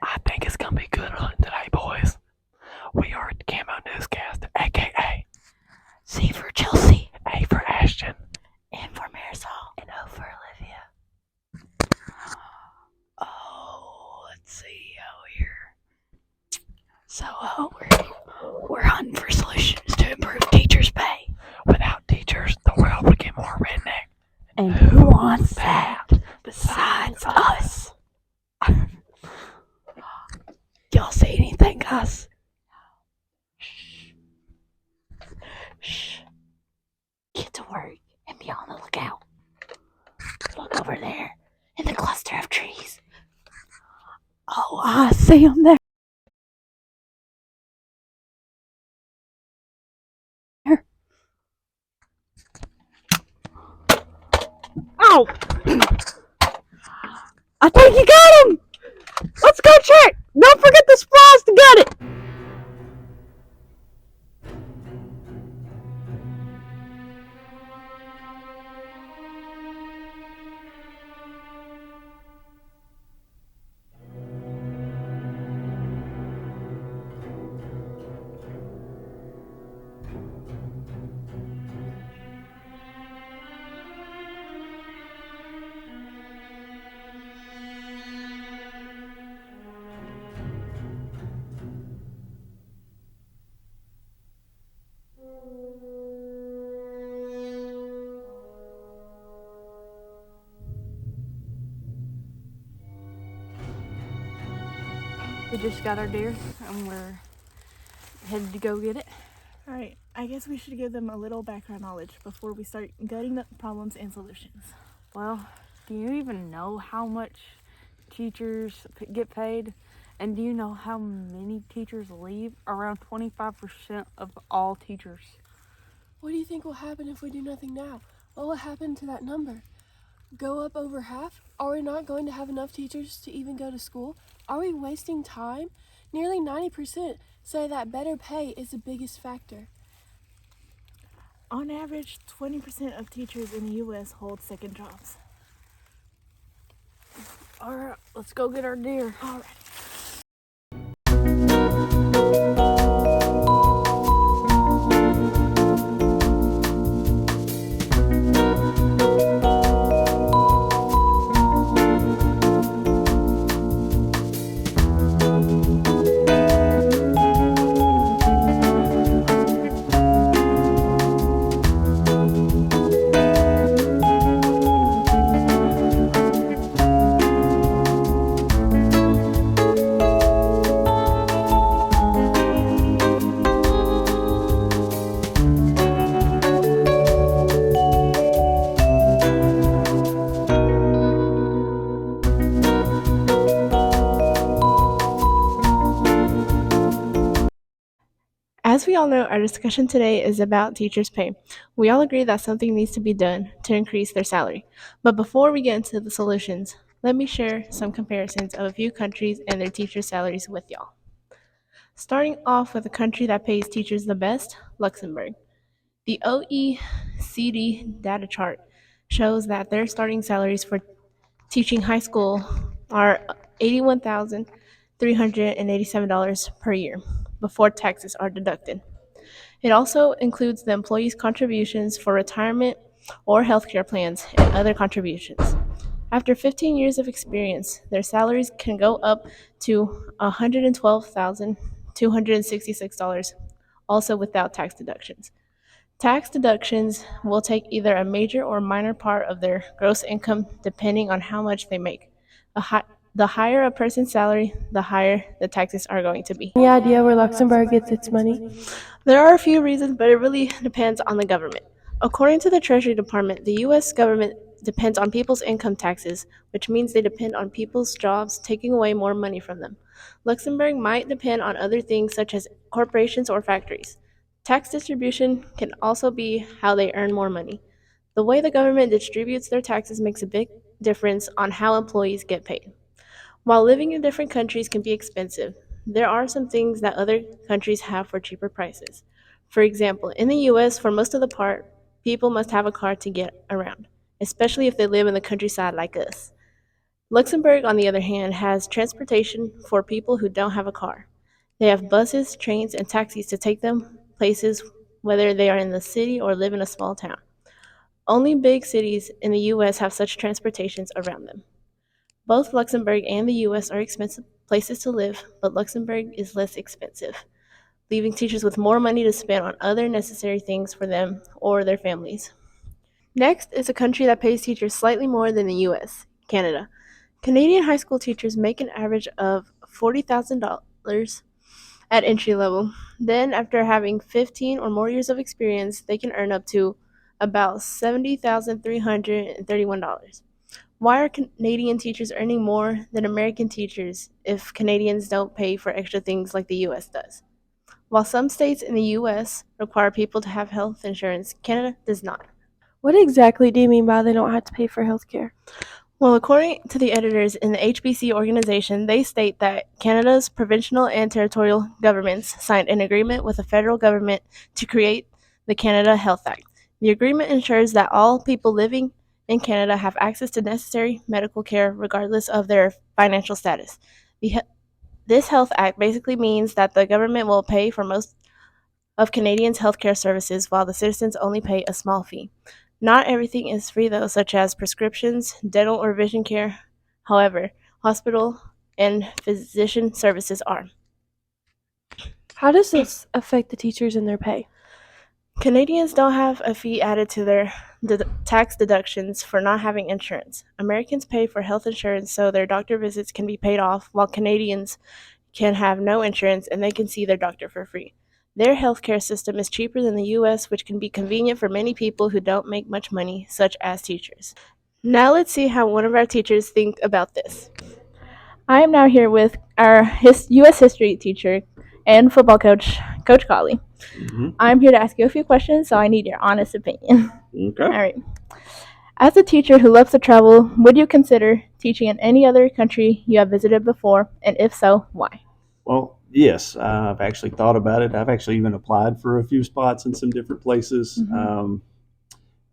I think it's gonna be good hunting today, boys. We are at CAMO Newscast, aka C for Chelsea, A for Ashton, N for Marisol, and O for Olivia. Oh, let's see here. So, we're hunting for solutions to improve teachers' pay. Without teachers, the world would get more redneck. And who wants that besides us? Y'all see anything, guys? Shh. Get to work and be on the lookout. Look over there in the cluster of trees. Oh, I see them there. Oh! I think you got him! Let's go check! Don't forget the supplies to get it! We just got our deer and we're headed to go get it. Alright, I guess we should give them a little background knowledge before we start gutting the problems and solutions. Well, do you even know how much teachers get paid? And do you know how many teachers leave? Around 25% of all teachers. What do you think will happen if we do nothing now? What will happen to that number? Go up over half? Are we not going to have enough teachers to even go to school? Are we wasting time? Nearly 90% say that better pay is the biggest factor. On average, 20% of teachers in the US hold second jobs. Alright, let's go get our deer. Alright. As we all know, our discussion today is about teachers' pay. We all agree that something needs to be done to increase their salary. But before we get into the solutions, let me share some comparisons of a few countries and their teachers' salaries with y'all. Starting off with a country that pays teachers the best, Luxembourg. The OECD data chart shows that their starting salaries for teaching high school are $81,387 per year before taxes are deducted. It also includes the employee's contributions for retirement or healthcare plans and other contributions. After 15 years of experience, their salaries can go up to $112,266, also without tax deductions. Tax deductions will take either a major or minor part of their gross income depending on how much they make. The higher a person's salary, the higher the taxes are going to be. Any idea where Luxembourg gets its money? There are a few reasons, but it really depends on the government. According to the Treasury Department, the U.S. government depends on people's income taxes, which means they depend on people's jobs taking away more money from them. Luxembourg might depend on other things such as corporations or factories. Tax distribution can also be how they earn more money. The way the government distributes their taxes makes a big difference on how employees get paid. While living in different countries can be expensive, there are some things that other countries have for cheaper prices. For example, in the US, for most of the part, people must have a car to get around, especially if they live in the countryside like us. Luxembourg, on the other hand, has transportation for people who don't have a car. They have buses, trains, and taxis to take them places whether they are in the city or live in a small town. Only big cities in the US have such transportations around them. Both Luxembourg and the US are expensive places to live, but Luxembourg is less expensive, leaving teachers with more money to spend on other necessary things for them or their families. Next is a country that pays teachers slightly more than the US, Canada. Canadian high school teachers make an average of $40,000 at entry level. Then, after having 15 or more years of experience, they can earn up to about $70,331. Why are Canadian teachers earning more than American teachers if Canadians don't pay for extra things like the US does? While some states in the US require people to have health insurance, Canada does not. What exactly do you mean by they don't have to pay for health care? Well, according to the editors in the HBC organization, they state that Canada's provincial and territorial governments signed an agreement with the federal government to create the Canada Health Act. The agreement ensures that all people living in Canada have access to necessary medical care regardless of their financial status. The, this Health Act basically means that the government will pay for most of Canadians' healthcare services while the citizens only pay a small fee. Not everything is free, though, such as prescriptions, dental or vision care. However, hospital and physician services are. How does this affect the teachers and their pay? Canadians don't have a fee added to their tax deductions for not having insurance. Americans pay for health insurance so their doctor visits can be paid off, while Canadians can have no insurance and they can see their doctor for free. Their healthcare system is cheaper than the US, which can be convenient for many people who don't make much money, such as teachers. Now let's see how one of our teachers think about this. I am now here with our US history teacher and football coach, Coach Colley. I'm here to ask you a few questions, so I need your honest opinion. Okay. All right. As a teacher who loves to travel, would you consider teaching in any other country you have visited before? And if so, why? Well, yes, I've actually thought about it. I've actually even applied for a few spots in some different places.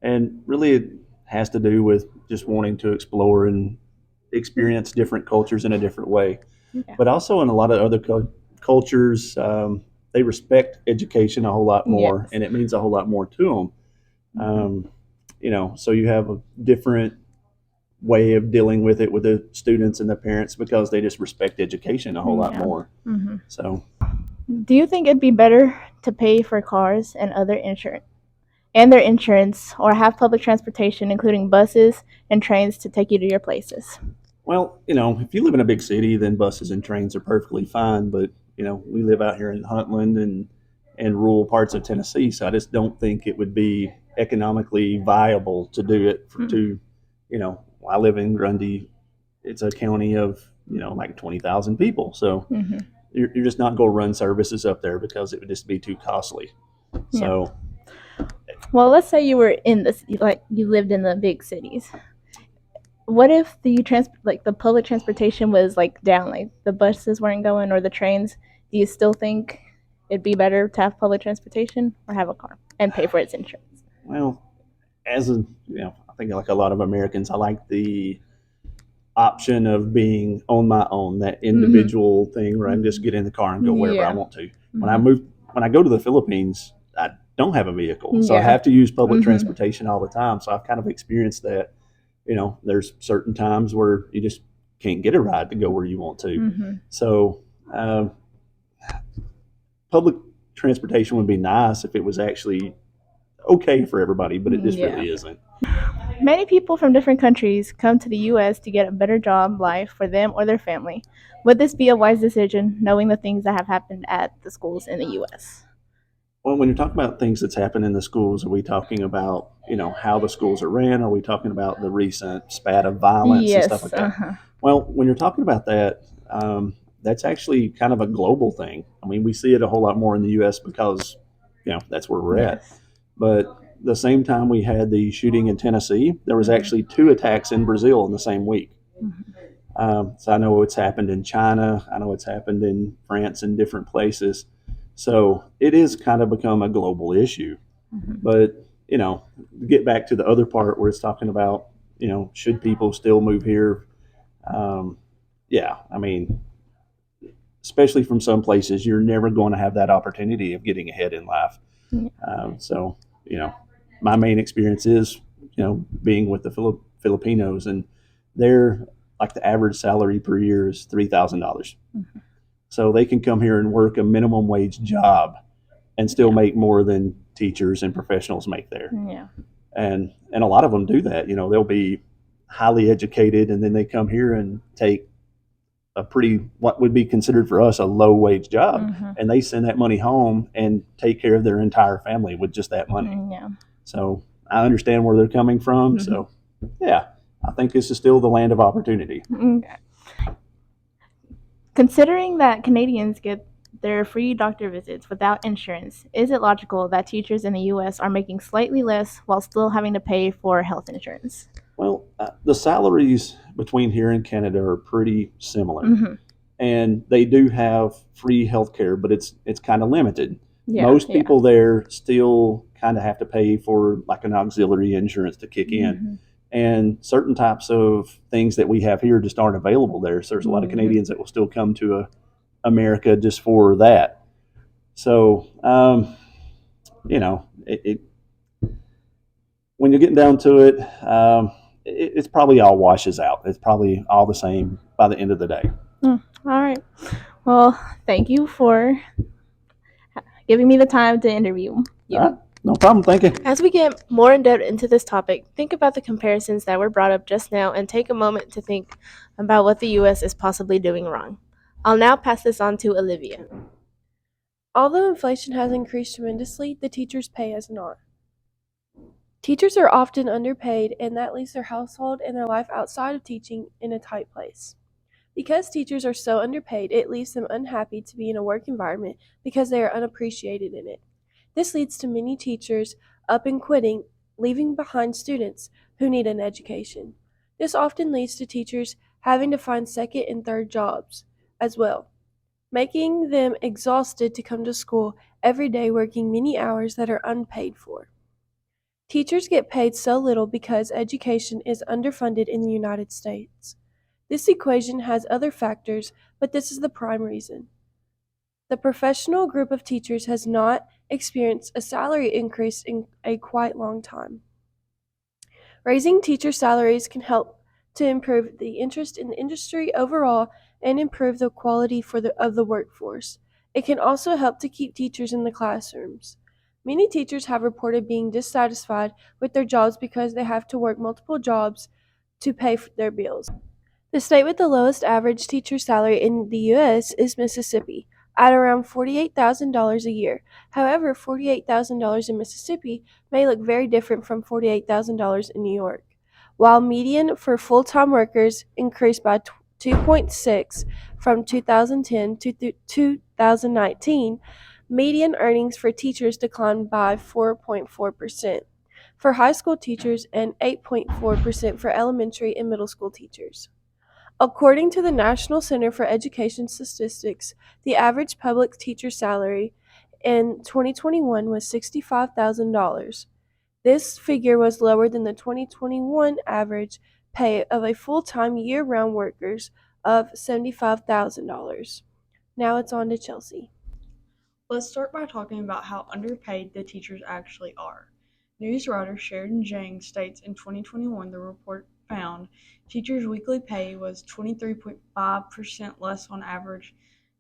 And really, it has to do with just wanting to explore and experience different cultures in a different way. Yeah. But also, in a lot of other cultures, they respect education a whole lot more, Yes. and it means a whole lot more to them. So you have a different way of dealing with it with the students and the parents because they just respect education a whole lot Yeah. more. Mm-hmm. So, Do you think it'd be better to pay for cars and other insurance and their insurance, or have public transportation, including buses and trains, to take you to your places? well, if you live in a big city, then buses and trains are perfectly fine. But we live out here in Huntland and rural parts of Tennessee, so I just don't think it would be economically viable to do it I live in Grundy. It's a county of like 20,000 people, so Mm-hmm. you're just not going to run services up there because it would just be too costly. Yeah. So, Well, let's say you were in this, like you lived in the big cities. What if the the public transportation was like down, like the buses weren't going or the trains? Do you still think it'd be better to have public transportation or have a car and pay for its insurance? well, I think like a lot of Americans, I like the option of being on my own, that individual thing where I can just get in the car and go wherever I Yeah. want to. When I go to the Philippines, I don't have a vehicle, so I Yeah. have to use public Mhm. transportation all the time. So I've kind of experienced that. There's certain times where you just can't get a ride to go where you want to. Mm-hmm. So public transportation would be nice if it was actually okay for everybody, but it just Yeah. really isn't. Many people from different countries come to the US to get a better job life for them or their family. Would this be a wise decision, knowing the things that have happened at the schools in the US? Well, when you're talking about things that's happened in the schools, are we talking about how the schools are ran? Are we talking about the recent spat of violence and stuff Yes. like that? Well, when you're talking about that, that's actually kind of a global thing. I mean, we see it a whole lot more in the U.S. because that's where we're at. Yes. But the same time we had the shooting in Tennessee, there was actually 2 attacks in Brazil in the same week. So I know it's happened in China. I know it's happened in France and different places. So it is kind of become a global issue. But, get back to the other part where it's talking about, should people still move here Yeah, I mean, especially from some places, you're never going to have that opportunity of getting ahead in life. Yeah. So, you know, my main experience is, being with the Filipinos, and they're like the average salary per year is $3,000. Mhm. So they can come here and work a minimum wage job and still Yeah. make more than teachers and professionals make there. Yeah. And a lot of them do that. They'll be highly educated, and then they come here and take a pretty, what would be considered for us, a low wage job, Mhm. and they send that money home and take care of their entire family with just that money. Yeah. So I understand where they're coming from. Mhm. So yeah, I think this is still the land of opportunity. Okay. Considering that Canadians get their free doctor visits without insurance, is it logical that teachers in the US are making slightly less while still having to pay for health insurance? Well, the salaries between here and Canada are pretty similar, Mm-hmm. and they do have free health care, but it's kind of limited. Yeah. Most Yeah. people there still kind of have to pay for like an auxiliary insurance to kick in. Mm-hmm. And certain types of things that we have here just aren't available there. So there's a lot of Mhm. Canadians that will still come to America just for that. So, it when you're getting down to it, it's probably all washes out. It's probably all the same by the end of the day. All right. Well, thank you for giving me the time to interview you. All right, no problem. Thank you. As we get more in depth into this topic, think about the comparisons that were brought up just now and take a moment to think about what the US is possibly doing wrong. I'll now pass this on to Olivia. Although inflation has increased tremendously, the teachers' pay has not. Teachers are often underpaid, and that leaves their household and their life outside of teaching in a tight place. Because teachers are so underpaid, it leaves them unhappy to be in a work environment because they are unappreciated in it. This leads to many teachers up and quitting, leaving behind students who need an education. This often leads to teachers having to find second and third jobs as well, making them exhausted to come to school every day working many hours that are unpaid for. Teachers get paid so little because education is underfunded in the United States. This equation has other factors, but this is the prime reason. The professional group of teachers has not experienced a salary increase in a quite long time. Raising teacher salaries can help to improve the interest in the industry overall and improve the quality of the workforce. It can also help to keep teachers in the classrooms. Many teachers have reported being dissatisfied with their jobs because they have to work multiple jobs to pay for their bills. The state with the lowest average teacher salary in the U.S. is Mississippi, at around $48,000 a year. However, $48,000 in Mississippi may look very different from $48,000 in New York. While median for full-time workers increased by 2.6 from 2010 to 2019, median earnings for teachers declined by 4.4% for high school teachers and 8.4% for elementary and middle school teachers. According to the National Center for Education Statistics, the average public teacher salary in 2021 was $65,000. This figure was lower than the 2021 average pay of a full-time year-round workers of $75,000. Now it's on to Chelsea. Let's start by talking about how underpaid the teachers actually are. News writer Sheridan Jang states in 2021 the report found teachers' weekly pay was 23.5% less on average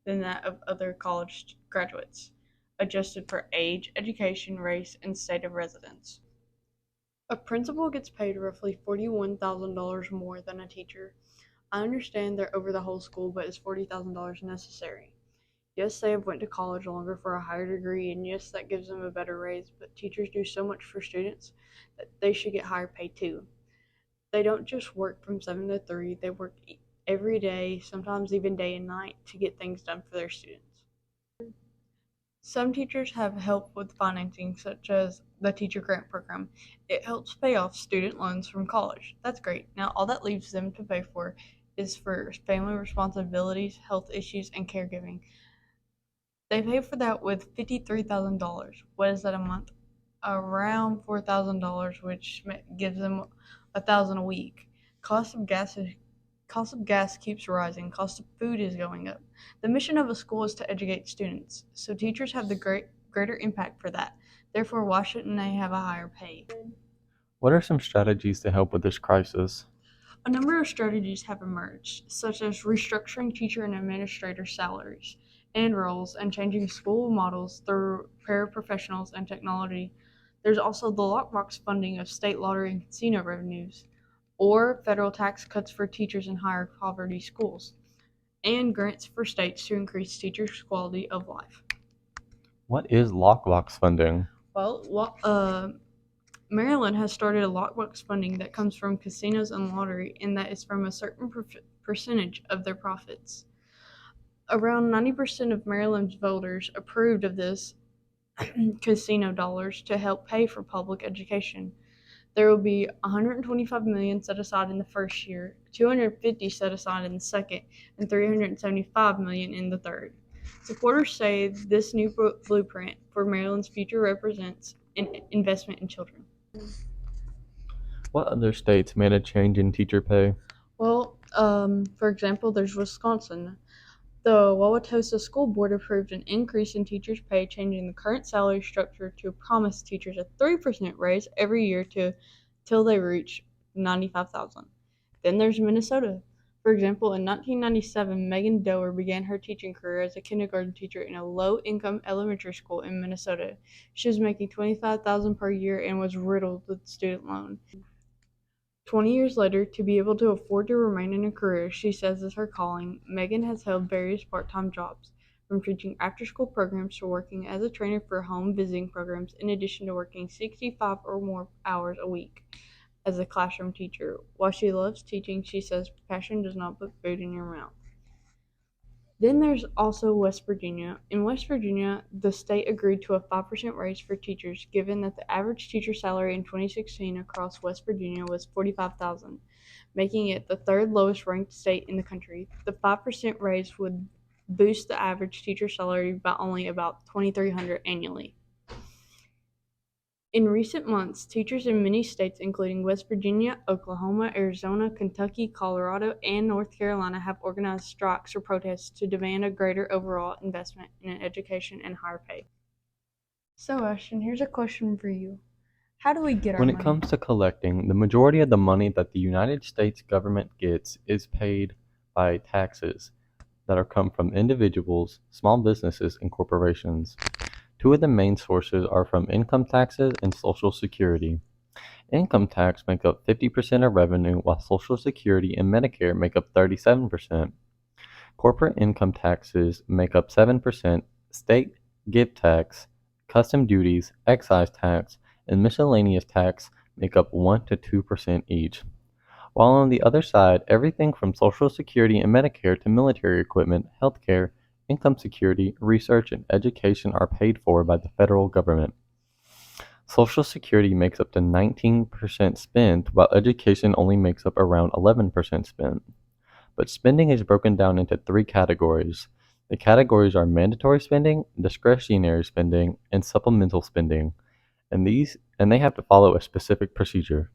than that of other college graduates, adjusted for age, education, race, and state of residence. A principal gets paid roughly $41,000 more than a teacher. I understand they're over the whole school, but is $40,000 necessary? Yes, they have went to college longer for a higher degree, and yes, that gives them a better raise, but teachers do so much for students that they should get higher pay too. They don't just work from 7 to 3, they work every day, sometimes even day and night, to get things done for their students. Some teachers have help with financing, such as the teacher grant program. It helps pay off student loans from college. That's great. Now, all that leaves them to pay for is for family responsibilities, health issues, and caregiving. They pay for that with $53,000. What is that a month? Around $4,000, which gives them $1,000 a week. Cost of gas Cost of gas keeps rising, cost of food is going up. The mission of a school is to educate students, so teachers have the greater impact for that. Therefore, why shouldn't they have a higher pay? What are some strategies to help with this crisis? A number of strategies have emerged, such as restructuring teacher and administrator salaries and roles and changing school models through paraprofessionals and technology. There's also the lockbox funding of state lottery and casino revenues, or federal tax cuts for teachers in higher poverty schools, and grants for states to increase teachers' quality of life. What is lockbox funding? Well, Maryland has started a lockbox funding that comes from casinos and lottery, and that is from a certain percentage of their profits. Around 90% of Maryland's voters approved of this casino dollars to help pay for public education. There will be 125 million set aside in the first year, 250 set aside in the second, and 375 million in the third. Supporters say this new blueprint for Maryland's future represents an investment in children. What other states made a change in teacher pay? Well, for example, there's Wisconsin. The Wauwatosa School Board approved an increase in teachers' pay, changing the current salary structure to promise teachers a 3% raise every year till they reach 95,000. Then there's Minnesota. For example, in 1997, Megan Doer began her teaching career as a kindergarten teacher in a low-income elementary school in Minnesota. She was making 25,000 per year and was riddled with student loan. 20 years later, to be able to afford to remain in a career she says is her calling, Megan has held various part-time jobs, from teaching after-school programs to working as a trainer for home visiting programs, in addition to working 65 or more hours a week as a classroom teacher. While she loves teaching, she says passion does not put food in your mouth. Then there's also West Virginia. In West Virginia, the state agreed to a 5% raise for teachers, given that the average teacher salary in 2016 across West Virginia was $45,000, making it the third lowest ranked state in the country. The 5% raise would boost the average teacher salary by only about $2,300 annually. In recent months, teachers in many states, including West Virginia, Oklahoma, Arizona, Kentucky, Colorado, and North Carolina, have organized strikes or protests to demand a greater overall investment in education and higher pay. So, Ashton, here's a question for you. How do we get our When it money? comes to collecting, the majority of the money that the United States government gets is paid by taxes that are come from individuals, small businesses, and corporations. Two of the main sources are from income taxes and Social Security. Income tax makes up 50% of revenue, while Social Security and Medicare make up 37%. Corporate income taxes make up 7%, state gift tax, custom duties, excise tax, and miscellaneous tax make up 1 to 2% each. While on the other side, everything from Social Security and Medicare to military equipment, healthcare, income security, research, and education are paid for by the federal government. Social Security makes up to 19% spent, while education only makes up around 11% spent. But spending is broken down into three categories. The categories are mandatory spending, discretionary spending, and supplemental spending, and they have to follow a specific procedure.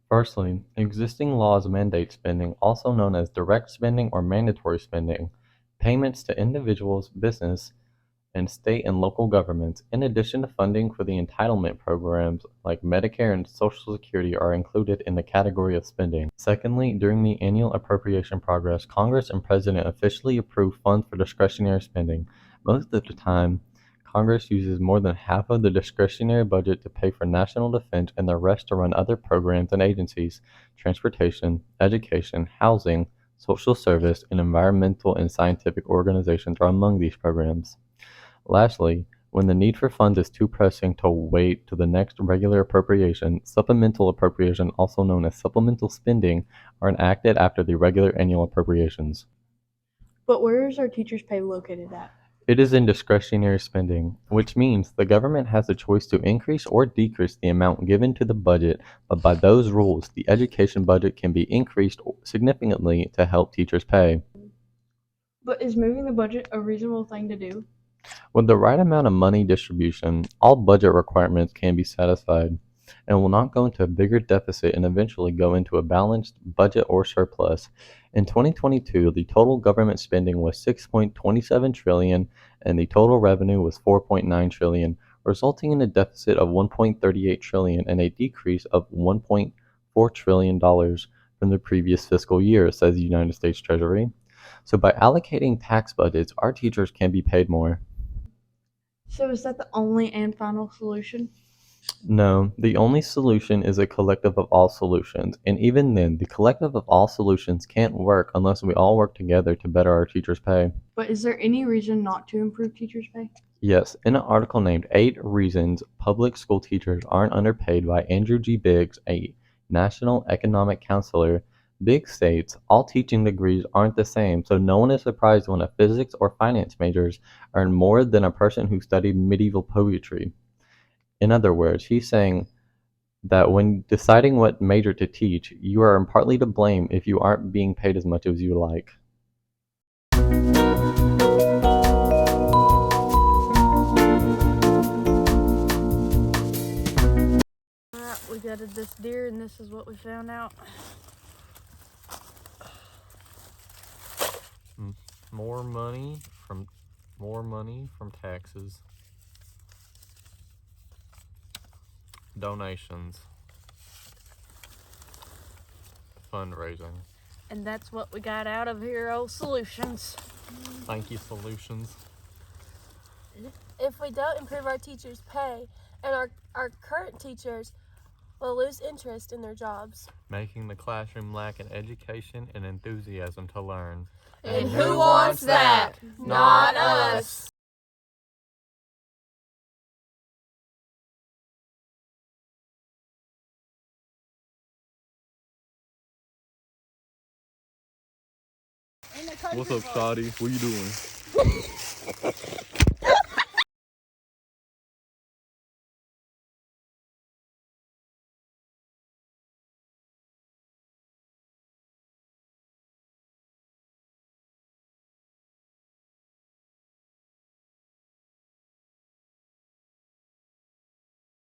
Firstly, existing laws mandate spending, also known as direct spending or mandatory spending, payments to individuals, business, and state and local governments, in addition to funding for the entitlement programs like Medicare and Social Security, are included in the category of spending. Secondly, during the annual appropriation progress, Congress and President officially approve funds for discretionary spending. Most of the time, Congress uses more than half of the discretionary budget to pay for national defense and the rest to run other programs and agencies. Transportation, education, housing, social service, and environmental and scientific organizations are among these programs. Lastly, when the need for funds is too pressing to wait to the next regular appropriation, supplemental appropriation, also known as supplemental spending, are enacted after the regular annual appropriations. But where is our teachers' pay located at? It is in discretionary spending, which means the government has the choice to increase or decrease the amount given to the budget, but by those rules, the education budget can be increased significantly to help teachers pay. But is moving the budget a reasonable thing to do? With the right amount of money distribution, all budget requirements can be satisfied. and will not go into a bigger deficit and eventually go into a balanced budget or surplus. In 2022, the total government spending was 6.27 trillion and the total revenue was 4.9 trillion, resulting in a deficit of 1.38 trillion and a decrease of 1.4 trillion dollars from the previous fiscal year, says the United States Treasury. So by allocating tax budgets, our teachers can be paid more. So is that the only and final solution? No, the only solution is a collective of all solutions, and even then, the collective of all solutions can't work unless we all work together to better our teachers' pay. But is there any reason not to improve teachers' pay? Yes, in an article named 8 Reasons Public School Teachers Aren't Underpaid by Andrew G. Biggs, a national economic counselor, Biggs states all teaching degrees aren't the same, so no one is surprised when a physics or finance majors earn more than a person who studied medieval poetry. In other words, he's saying that when deciding what major to teach, you are partly to blame if you aren't being paid as much as you like. Alright, we gutted this deer and this is what we found out. More money from taxes, donations, fundraising. And that's what we got out of Hero Solutions. Thank you, Solutions. If we don't improve our teachers' pay, and our current teachers will lose interest in their jobs. Making the classroom lack in education and enthusiasm to learn. And who wants that? Not us. What's up, Shotty? What you doing?